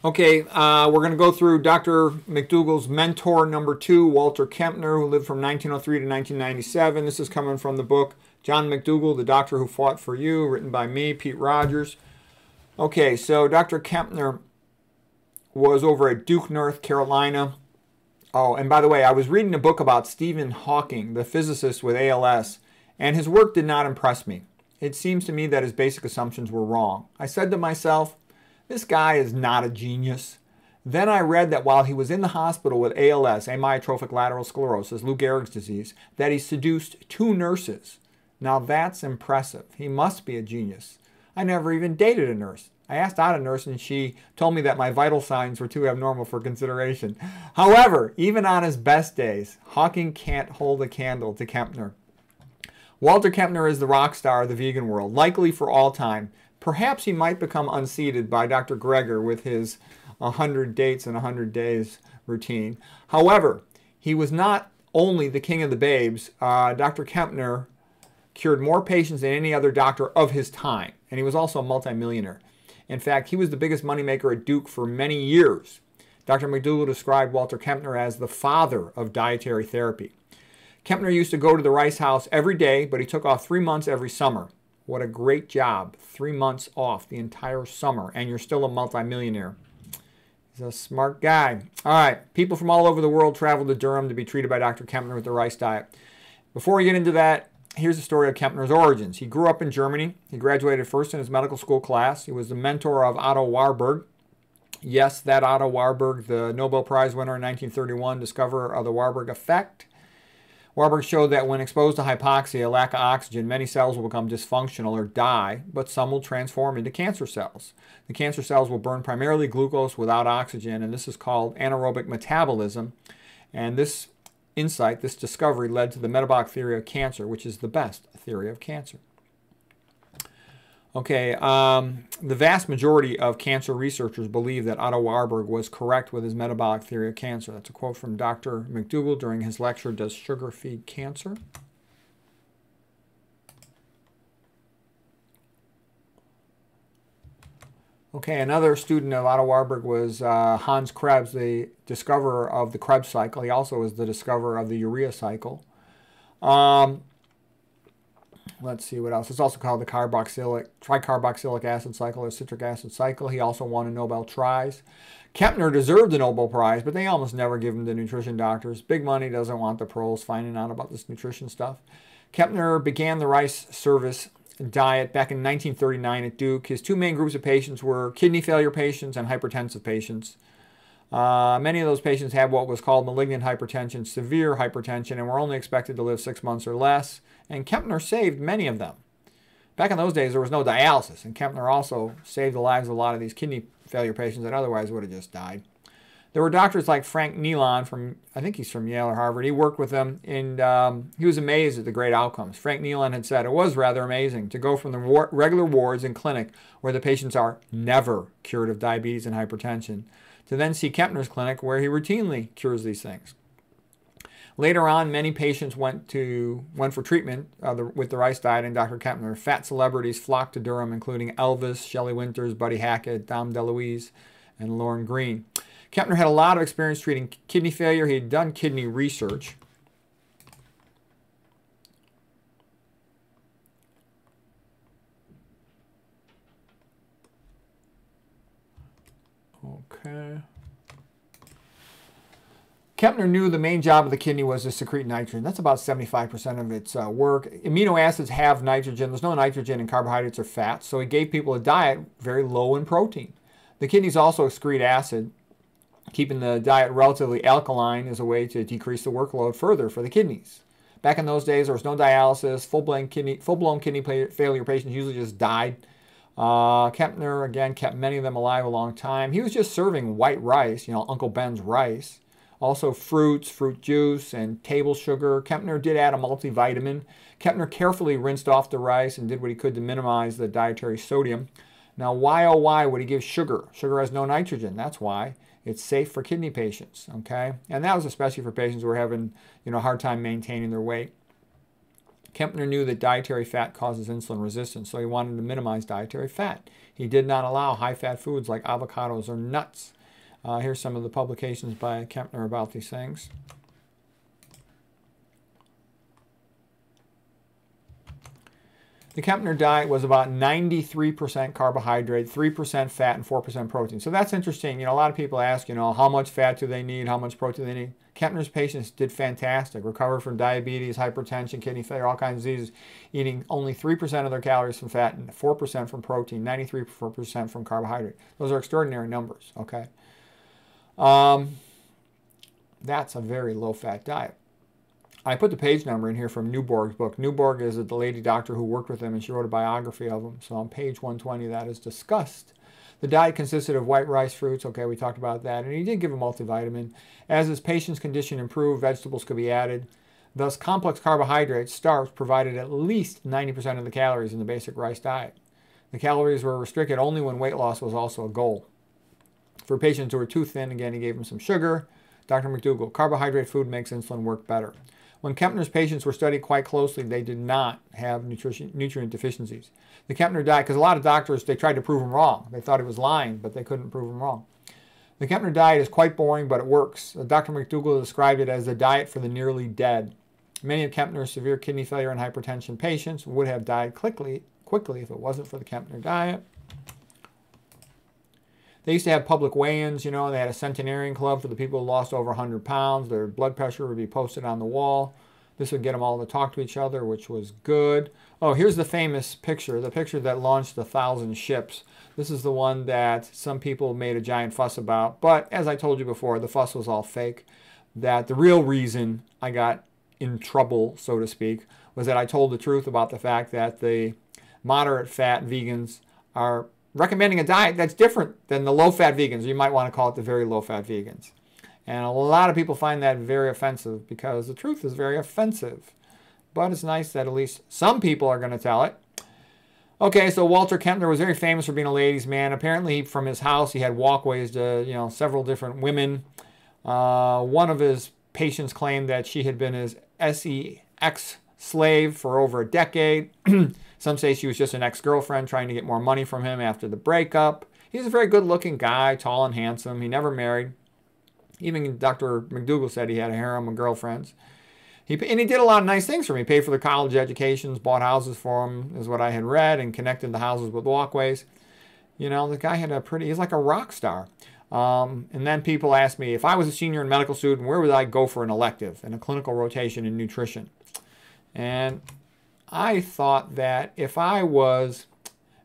Okay, we're going to go through Dr. McDougall's mentor number 2, Walter Kempner, who lived from 1903 to 1997. This is coming from the book John McDougall, The Doctor Who Fought for You, written by me, Pete Rogers. Okay, so Dr. Kempner was over at Duke, North Carolina. Oh, and by the way, I was reading a book about Stephen Hawking, the physicist with ALS, and his work did not impress me. It seems to me that his basic assumptions were wrong. I said to myself, this guy is not a genius. Then I read that while he was in the hospital with ALS, amyotrophic lateral sclerosis, Lou Gehrig's disease, that he seduced 2 nurses. Now that's impressive. He must be a genius. I never even dated a nurse. I asked out a nurse and she told me that my vital signs were too abnormal for consideration. However, even on his best days, Hawking can't hold a candle to Kempner. Walter Kempner is the rock star of the vegan world, likely for all time. Perhaps he might become unseated by Dr. Greger with his 100 dates and 100 days routine. However, he was not only the king of the babes. Dr. Kempner cured more patients than any other doctor of his time, and he was also a multimillionaire. In fact, he was the biggest moneymaker at Duke for many years. Dr. McDougall described Walter Kempner as the father of dietary therapy. Kempner used to go to the Rice House every day, but he took off 3 months every summer. What a great job. 3 months off the entire summer, and you're still a multimillionaire. He's a smart guy. All right, people from all over the world traveled to Durham to be treated by Dr. Kempner with the rice diet. Before we get into that, here's the story of Kempner's origins. He grew up in Germany. He graduated first in his medical school class. He was the mentor of Otto Warburg. Yes, that Otto Warburg, the Nobel Prize winner in 1931, discoverer of the Warburg effect. Warburg showed that when exposed to hypoxia, lack of oxygen, many cells will become dysfunctional or die, but some will transform into cancer cells. The cancer cells will burn primarily glucose without oxygen, and this is called anaerobic metabolism. And this insight, this discovery, led to the metabolic theory of cancer, which is the best theory of cancer. Okay, the vast majority of cancer researchers believe that Otto Warburg was correct with his metabolic theory of cancer. That's a quote from Dr. McDougall during his lecture, Does Sugar Feed Cancer? Okay, another student of Otto Warburg was Hans Krebs, the discoverer of the Krebs cycle. He also was the discoverer of the urea cycle. Let's see what else. It's also called the tricarboxylic acid cycle or citric acid cycle. He also won a Nobel Prize. Kempner deserved a Nobel Prize, but they almost never give him to nutrition doctors. Big money doesn't want the pros finding out about this nutrition stuff. Kempner began the rice service diet back in 1939 at Duke. His 2 main groups of patients were kidney failure patients and hypertensive patients. Many of those patients had what was called malignant hypertension, severe hypertension, and were only expected to live 6 months or less. And Kempner saved many of them. Back in those days, there was no dialysis, and Kempner also saved the lives of a lot of these kidney failure patients that otherwise would have just died. There were doctors like Frank Nealon from, I think he's from Yale or Harvard. He worked with them, and he was amazed at the great outcomes. Frank Nealon had said, it was rather amazing to go from the regular wards in clinic where the patients are never cured of diabetes and hypertension to then see Kempner's clinic where he routinely cures these things. Later on, many patients went for treatment with the rice diet and Dr. Kempner. Fat celebrities flocked to Durham, including Elvis, Shelley Winters, Buddy Hackett, Dom DeLuise, and Lauren Green. Kempner had a lot of experience treating kidney failure. He had done kidney research. Okay. Kempner knew the main job of the kidney was to secrete nitrogen. That's about 75% of its work. Amino acids have nitrogen. There's no nitrogen in carbohydrates or fats, so he gave people a diet very low in protein. The kidneys also excrete acid. Keeping the diet relatively alkaline is a way to decrease the workload further for the kidneys. Back in those days, there was no dialysis. Full-blown kidney failure patients usually just died. Kempner, again, kept many of them alive a long time. He was just serving white rice, Uncle Ben's rice. Also fruits, fruit juice, and table sugar. Kempner did add a multivitamin. Kempner carefully rinsed off the rice and did what he could to minimize the dietary sodium. Now, why, oh why, would he give sugar? Sugar has no nitrogen. That's why. It's safe for kidney patients, okay? And that was especially for patients who were having, a hard time maintaining their weight. Kempner knew that dietary fat causes insulin resistance, so he wanted to minimize dietary fat. He did not allow high-fat foods like avocados or nuts. Here's some of the publications by Kempner about these things. The Kempner diet was about 93% carbohydrate, 3% fat, and 4% protein. So that's interesting. You know, a lot of people ask, you know, how much fat do they need? How much protein do they need? Kempner's patients did fantastic, recovered from diabetes, hypertension, kidney failure, all kinds of diseases, eating only 3% of their calories from fat and 4% from protein, 93% from carbohydrate. Those are extraordinary numbers, okay? That's a very low-fat diet. I put the page number in here from Newborg's book. Newborg is the lady doctor who worked with him, and she wrote a biography of him. So on page 120, that is discussed. The diet consisted of white rice, fruits. Okay, we talked about that. And he did give a multivitamin. As his patient's condition improved, vegetables could be added. Thus, complex carbohydrates, starch, provided at least 90% of the calories in the basic rice diet. The calories were restricted only when weight loss was also a goal. For patients who were too thin, again, he gave them some sugar. Dr. McDougall, carbohydrate food makes insulin work better. When Kempner's patients were studied quite closely, they did not have nutrient deficiencies. The Kempner diet, because a lot of doctors, they tried to prove him wrong. They thought he was lying, but they couldn't prove him wrong. The Kempner diet is quite boring, but it works. Dr. McDougall described it as the diet for the nearly dead. Many of Kempner's severe kidney failure and hypertension patients would have died quickly if it wasn't for the Kempner diet. They used to have public weigh-ins, you know. They had a centenarian club for the people who lost over 100 pounds. Their blood pressure would be posted on the wall. This would get them all to talk to each other, which was good. Oh, here's the famous picture, the picture that launched 1,000 ships. This is the one that some people made a giant fuss about. But as I told you before, the fuss was all fake. That the real reason I got in trouble, so to speak, was that I told the truth about the fact that the moderate fat vegans are recommending a diet that's different than the low-fat vegans. You might want to call it the very low-fat vegans. And a lot of people find that very offensive because the truth is very offensive. But it's nice that at least some people are going to tell it. Okay, so Walter Kempner was very famous for being a ladies' man. Apparently, from his house, he had walkways to, you know, several different women. One of his patients claimed that she had been his sex slave for over a decade. Some say she was just an ex-girlfriend trying to get more money from him after the breakup. He's a very good-looking guy, tall and handsome. He never married. Even Dr. McDougall said he had a harem of girlfriends. And he did a lot of nice things for me. He paid for their college educations, bought houses for them, is what I had read, and connected the houses with walkways. You know, the guy had he's like a rock star. And then people asked me, if I was a senior in medical student, where would I go for an elective and a clinical rotation in nutrition? And I thought that if I was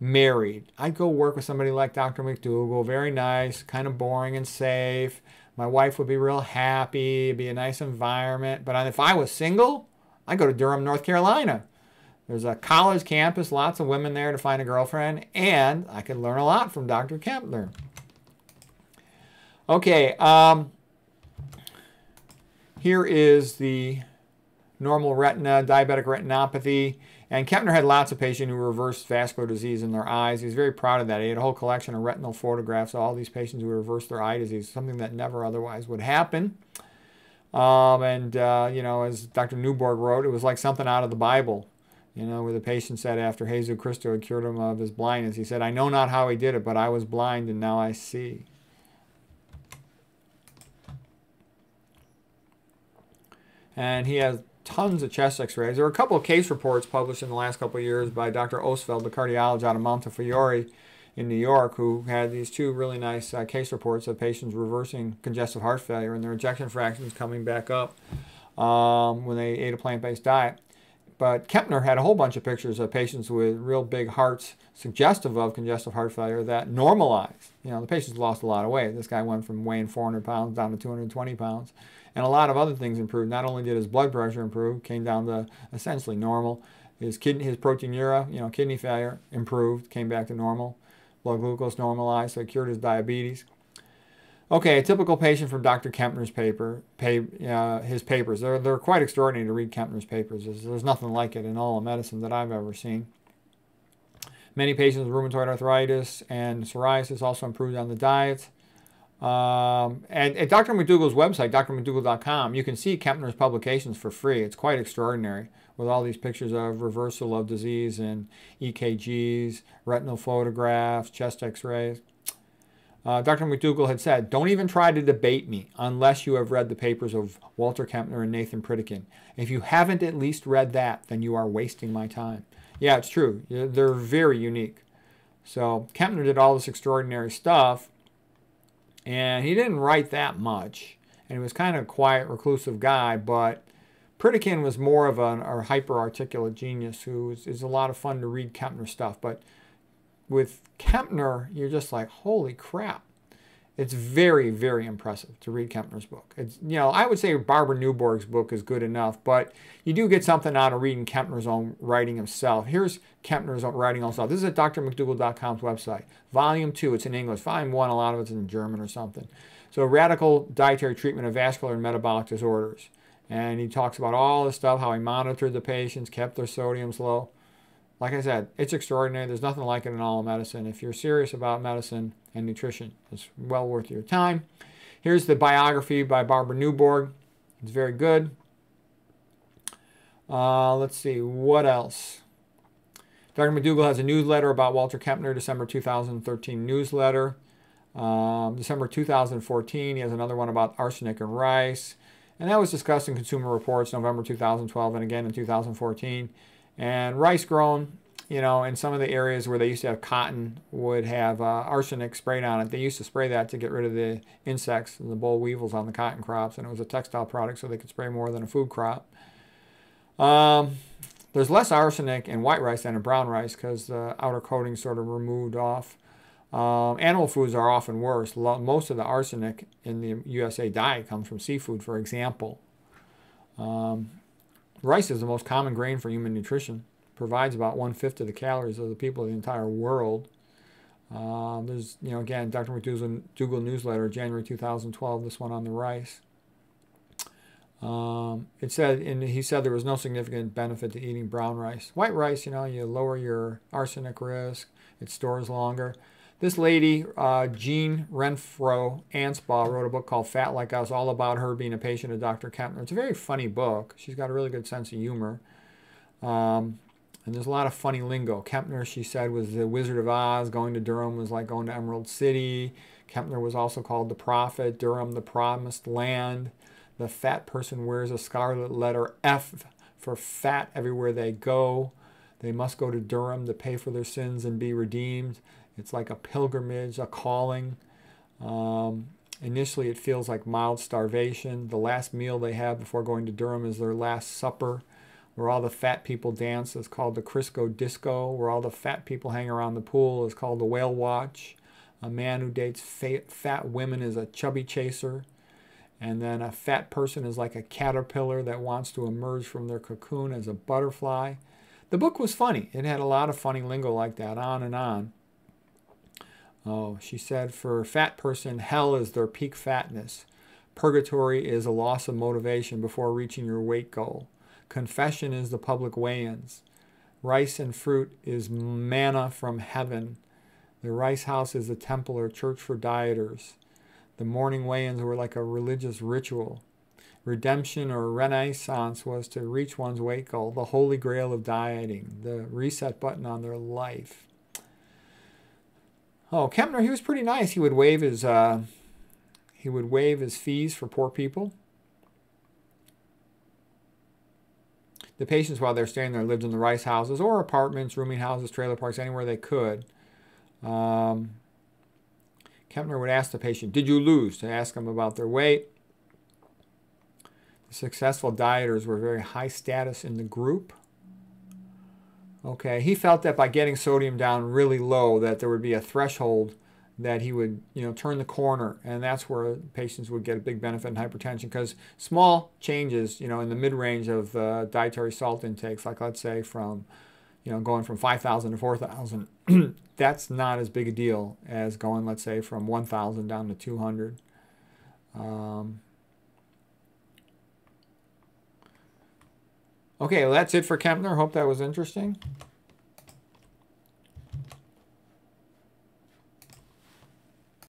married, I'd go work with somebody like Dr. McDougall, very nice, kind of boring and safe. My wife would be real happy, it'd be a nice environment. But if I was single, I'd go to Durham, North Carolina. There's a college campus, lots of women there to find a girlfriend, and I could learn a lot from Dr. Kempner. Okay, here is the normal retina, diabetic retinopathy. And Kempner had lots of patients who reversed vascular disease in their eyes. He was very proud of that. He had a whole collection of retinal photographs of all these patients who reversed their eye disease, something that never otherwise would happen. You know, as Dr. Newborg wrote, it was like something out of the Bible, you know, where the patient said after Jesus Christo had cured him of his blindness, he said, I know not how he did it, but I was blind and now I see. And he has tons of chest x-rays. There were a couple of case reports published in the last couple of years by Dr. Osfeld, the cardiologist out of Montefiore in New York, who had these two really nice case reports of patients reversing congestive heart failure and their ejection fractions coming back up when they ate a plant-based diet. But Kempner had a whole bunch of pictures of patients with real big hearts suggestive of congestive heart failure that normalized. You know, the patients lost a lot of weight. This guy went from weighing 400 pounds down to 220 pounds. And a lot of other things improved. Not only did his blood pressure improve, came down to essentially normal. His proteinuria, you know, kidney failure improved, came back to normal. Blood glucose normalized, so it cured his diabetes. Okay, a typical patient from Dr. Kempner's his papers. They're quite extraordinary to read Kempner's papers. There's nothing like it in all of medicine that I've ever seen. Many patients with rheumatoid arthritis and psoriasis also improved on the diet. And at Dr. McDougall's website, drmcdougall.com, you can see Kempner's publications for free. It's quite extraordinary with all these pictures of reversal of disease and EKGs, retinal photographs, chest x-rays. Dr. McDougall had said, don't even try to debate me unless you have read the papers of Walter Kempner and Nathan Pritikin. If you haven't at least read that, then you are wasting my time. Yeah, it's true. They're very unique. So Kempner did all this extraordinary stuff, and he didn't write that much. And he was kind of a quiet, reclusive guy, but Pritikin was more of a hyper-articulate genius who is a lot of fun to read Kempner stuff. But with Kempner, you're just like, holy crap. It's very, very impressive to read Kempner's book. It's, you know, I would say Barbara Newborg's book is good enough, but you do get something out of reading Kempner's own writing himself. Here's Kempner's own writing himself. This is at drmcdougall.com's website. Volume 2, it's in English. Volume 1, a lot of it's in German or something. So radical dietary treatment of vascular and metabolic disorders. And he talks about all this stuff, how he monitored the patients, kept their sodiums low. Like I said, it's extraordinary. There's nothing like it in all of medicine. If you're serious about medicine and nutrition, it's well worth your time. Here's the biography by Barbara Newborg. It's very good. Let's see, what else? Dr. McDougall has a newsletter about Walter Kempner, December 2013 newsletter. December 2014, he has another one about arsenic and rice. And that was discussed in Consumer Reports, November 2012, and again in 2014. And rice grown, you know, in some of the areas where they used to have cotton would have arsenic sprayed on it. They used to spray that to get rid of the insects and the boll weevils on the cotton crops. And it was a textile product, so they could spray more than a food crop. There's less arsenic in white rice than in brown rice because the outer coating sort of removed off. Animal foods are often worse. Most of the arsenic in the USA diet comes from seafood, for example. Rice is the most common grain for human nutrition. Provides about 1/5 of the calories of the people of the entire world. There's, you know, again, Dr. McDougall newsletter, January 2012, this one on the rice. It said, and he said there was no significant benefit to eating brown rice. White rice, you know, you lower your arsenic risk. It stores longer. This lady, Jean Renfro Anspaugh, wrote a book called Fat Like Us, all about her being a patient of Dr. Kempner. It's a very funny book. She's got a really good sense of humor. And there's a lot of funny lingo. Kempner, she said, was the Wizard of Oz. Going to Durham was like going to Emerald City. Kempner was also called the Prophet. Durham, the Promised Land. The fat person wears a scarlet letter F for fat everywhere they go. They must go to Durham to pay for their sins and be redeemed. It's like a pilgrimage, a calling. Initially, it feels like mild starvation. The last meal they have before going to Durham is their last supper, where all the fat people dance is called the Crisco Disco, where all the fat people hang around the pool is called the Whale Watch. A man who dates fat women is a chubby chaser. And then a fat person is like a caterpillar that wants to emerge from their cocoon as a butterfly. The book was funny. It had a lot of funny lingo like that, on and on. Oh, she said, for a fat person, hell is their peak fatness. Purgatory is a loss of motivation before reaching your weight goal. Confession is the public weigh-ins. Rice and fruit is manna from heaven. The rice house is a temple or church for dieters. The morning weigh-ins were like a religious ritual. Redemption or renaissance was to reach one's weight goal, the holy grail of dieting, the reset button on their life. Oh, Kempner, he was pretty nice. He would waive his fees for poor people. The patients, while they're staying there, lived in the rice houses or apartments, rooming houses, trailer parks, anywhere they could. Kempner would ask the patient, did you lose? To ask them about their weight. The successful dieters were very high status in the group. Okay, he felt that by getting sodium down really low, that there would be a threshold that he would, you know, turn the corner, and that's where patients would get a big benefit in hypertension, because small changes, you know, in the mid-range of dietary salt intakes, like let's say from, you know, going from 5,000 to 4,000, that's not as big a deal as going, let's say, from 1,000 down to 200. Okay, well, that's it for Kempner. Hope that was interesting.